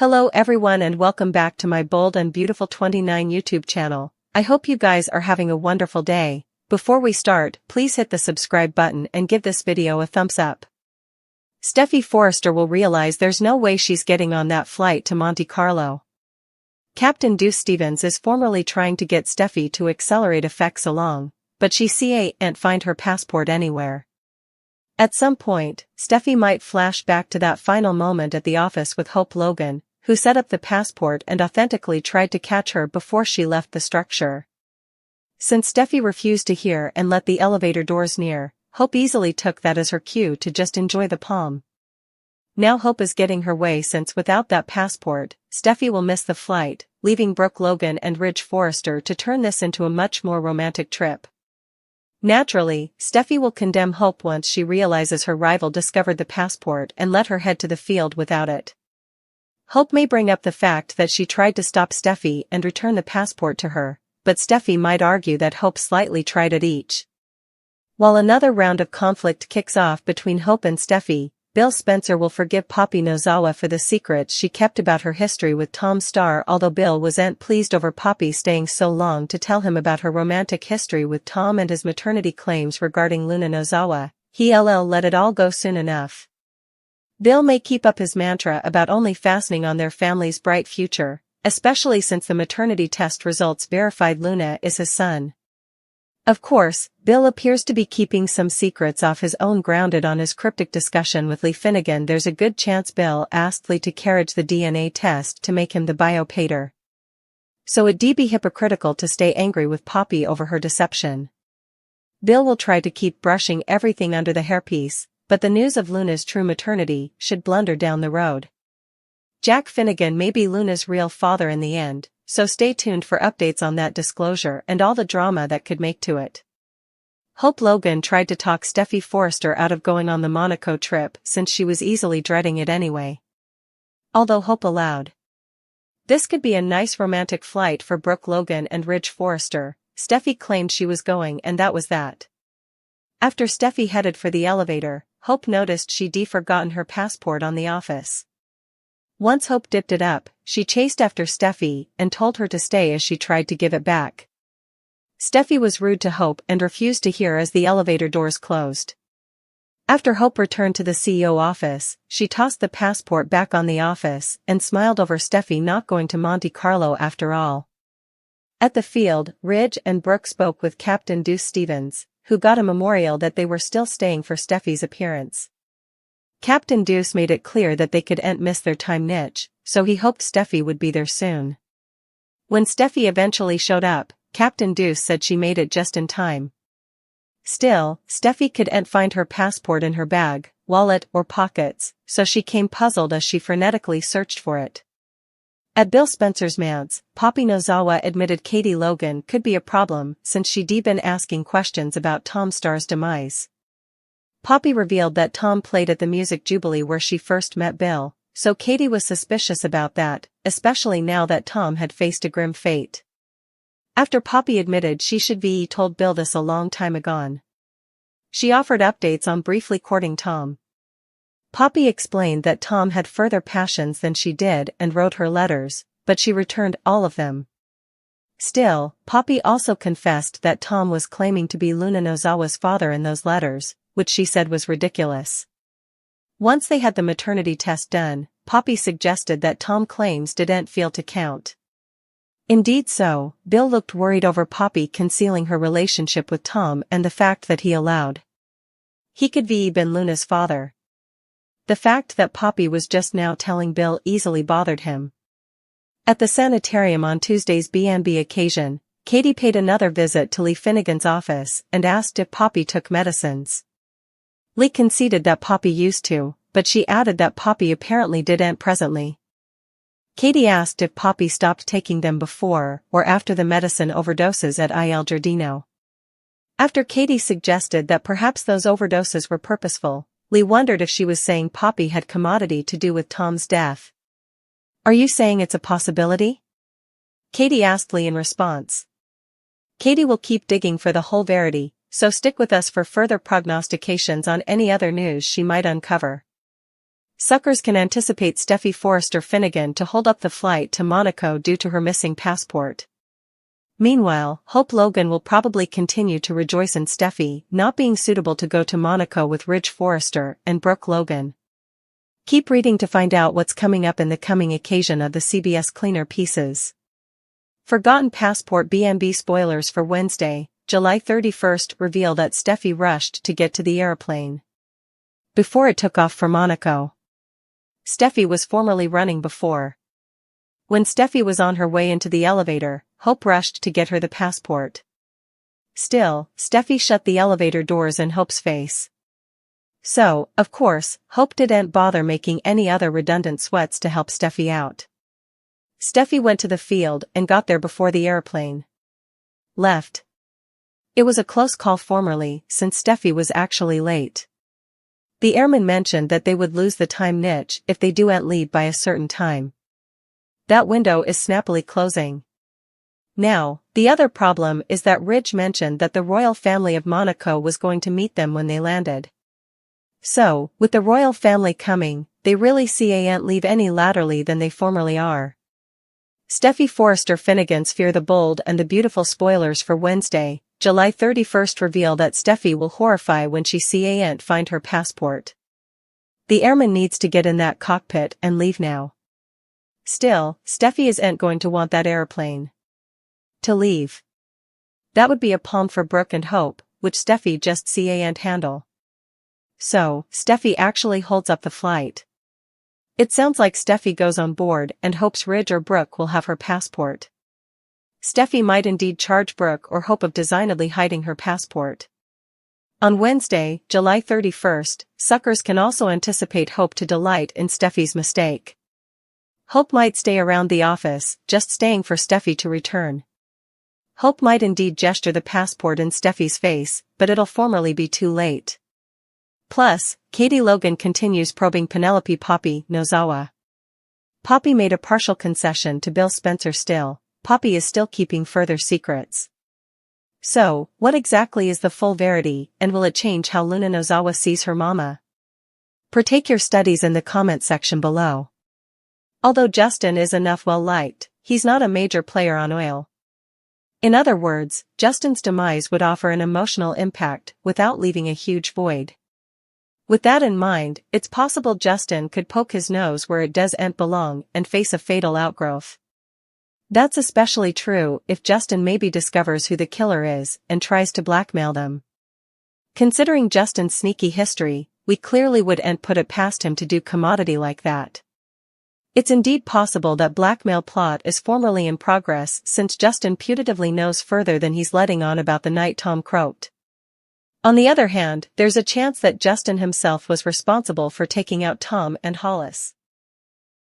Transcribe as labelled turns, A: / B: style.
A: Hello everyone and welcome back to my Bold and Beautiful 29 YouTube channel. I hope you guys are having a wonderful day. Before we start, please hit the subscribe button and give this video a thumbs up. Steffi Forrester will realize there's no way she's getting on that flight to Monte Carlo. Captain Deuce Stevens is formally trying to get Steffi to accelerate effects along, but she can't find her passport anywhere. At some point, Steffi might flash back to that final moment at the office with Hope Logan, who set up the passport and authentically tried to catch her before she left the structure. Since Steffi refused to hear and let the elevator doors near, Hope easily took that as her cue to just enjoy the palm. Now Hope is getting her way since without that passport, Steffi will miss the flight, leaving Brooke Logan and Ridge Forrester to turn this into a much more romantic trip. Naturally, Steffi will condemn Hope once she realizes her rival discovered the passport and let her head to the field without it. Hope may bring up the fact that she tried to stop Steffi and return the passport to her, but Steffi might argue that Hope slightly tried it each. While another round of conflict kicks off between Hope and Steffi, Bill Spencer will forgive Poppy Nozawa for the secrets she kept about her history with Tom Starr, although Bill wasn't pleased over Poppy staying so long to tell him about her romantic history with Tom and his maternity claims regarding Luna Nozawa. He'll let it all go soon enough. Bill may keep up his mantra about only fastening on their family's bright future, especially since the maternity test results verified Luna is his son. Of course, Bill appears to be keeping some secrets off his own. Grounded on his cryptic discussion with Lee Finnegan, there's a good chance Bill asked Lee to carriage the DNA test to make him the biopater. So it'd be hypocritical to stay angry with Poppy over her deception. Bill will try to keep brushing everything under the hairpiece, but the news of Luna's true maternity should blunder down the road. Jack Finnegan may be Luna's real father in the end, so stay tuned for updates on that disclosure and all the drama that could make to it. Hope Logan tried to talk Steffi Forrester out of going on the Monaco trip since she was easily dreading it anyway. Although Hope allowed. This could be a nice romantic flight for Brooke Logan and Ridge Forrester. Steffi claimed she was going and that was that. After Steffi headed for the elevator, Hope noticed she'd forgotten her passport on the office. Once Hope dipped it up, she chased after Steffi and told her to stay as she tried to give it back. Steffi was rude to Hope and refused to hear as the elevator doors closed. After Hope returned to the CEO office, she tossed the passport back on the office and smiled over Steffi not going to Monte Carlo after all. At the field, Ridge and Brooke spoke with Captain Deuce Stevens, who got a memorial that they were still staying for Steffi's appearance. Captain Deuce made it clear that they couldn't miss their time niche, so he hoped Steffi would be there soon. When Steffi eventually showed up, Captain Deuce said she made it just in time. Still, Steffi couldn't find her passport in her bag, wallet or pockets, so she came puzzled as she frenetically searched for it. At Bill Spencer's manse, Poppy Nozawa admitted Katie Logan could be a problem since she'd been asking questions about Tom Starr's demise. Poppy revealed that Tom played at the Music Jubilee where she first met Bill, so Katie was suspicious about that, especially now that Tom had faced a grim fate. After Poppy admitted she should be told Bill this a long time ago. She offered updates on briefly courting Tom. Poppy explained that Tom had further passions than she did and wrote her letters, but she returned all of them. Still, Poppy also confessed that Tom was claiming to be Luna Nozawa's father in those letters, which she said was ridiculous. Once they had the maternity test done, Poppy suggested that Tom claims didn't feel to count. Indeed so, Bill looked worried over Poppy concealing her relationship with Tom and the fact that he allowed. He could be been Luna's father. The fact that Poppy was just now telling Bill easily bothered him. At the sanitarium on Tuesday's B&B occasion, Katie paid another visit to Lee Finnegan's office and asked if Poppy took medicines. Lee conceded that Poppy used to, but she added that Poppy apparently didn't presently. Katie asked if Poppy stopped taking them before or after the medicine overdoses at Il Giardino. After Katie suggested that perhaps those overdoses were purposeful, Lee wondered if she was saying Poppy had commodity to do with Tom's death. "Are you saying it's a possibility?" Katie asked Lee in response. Katie will keep digging for the whole verity, so stick with us for further prognostications on any other news she might uncover. Suckers can anticipate Steffi Forrester Finnegan to hold up the flight to Monaco due to her missing passport. Meanwhile, Hope Logan will probably continue to rejoice in Steffi not being suitable to go to Monaco with Ridge Forrester and Brooke Logan. Keep reading to find out what's coming up in the coming occasion of the CBS Cleaner Pieces. Forgotten Passport B&B spoilers for Wednesday, July 31st reveal that Steffi rushed to get to the airplane before it took off for Monaco. Steffi was formerly running before. When Steffi was on her way into the elevator, Hope rushed to get her the passport. Still, Steffi shut the elevator doors in Hope's face. So, of course, Hope didn't bother making any other redundant sweats to help Steffi out. Steffi went to the field and got there before the airplane left. It was a close call formerly, since Steffi was actually late. The airman mentioned that they would lose the time niche if they didn't leave by a certain time. That window is snappily closing. Now, the other problem is that Ridge mentioned that the royal family of Monaco was going to meet them when they landed. So, with the royal family coming, they really can't leave any laterally than they formerly are. Steffi Forrester Finnegan's Fear the Bold and the Beautiful spoilers for Wednesday, July 31st reveal that Steffi will horrify when she can't find her passport. The airman needs to get in that cockpit and leave now. Still, Steffi isn't going to want that airplane to leave. That would be a palm for Brooke and Hope, which Steffi just can't handle. So, Steffi actually holds up the flight. It sounds like Steffi goes on board and hopes Ridge or Brooke will have her passport. Steffi might indeed charge Brooke or Hope of designedly hiding her passport. On Wednesday, July 31st, suckers can also anticipate Hope to delight in Steffi's mistake. Hope might stay around the office, just staying for Steffi to return. Hope might indeed gesture the passport in Steffi's face, but it'll formally be too late. Plus, Katie Logan continues probing Penelope Poppy Nozawa. Poppy made a partial concession to Bill Spencer still. Poppy is still keeping further secrets. So, what exactly is the full verity, and will it change how Luna Nozawa sees her mama? Partake your studies in the comment section below. Although Justin is enough well-liked, he's not a major player on Oil. In other words, Justin's demise would offer an emotional impact without leaving a huge void. With that in mind, it's possible Justin could poke his nose where it doesn't belong and face a fatal outgrowth. That's especially true if Justin maybe discovers who the killer is and tries to blackmail them. Considering Justin's sneaky history, we clearly wouldn't put it past him to do commodity like that. It's indeed possible that blackmail plot is formerly in progress since Justin putatively knows further than he's letting on about the night Tom croaked. On the other hand, there's a chance that Justin himself was responsible for taking out Tom and Hollis.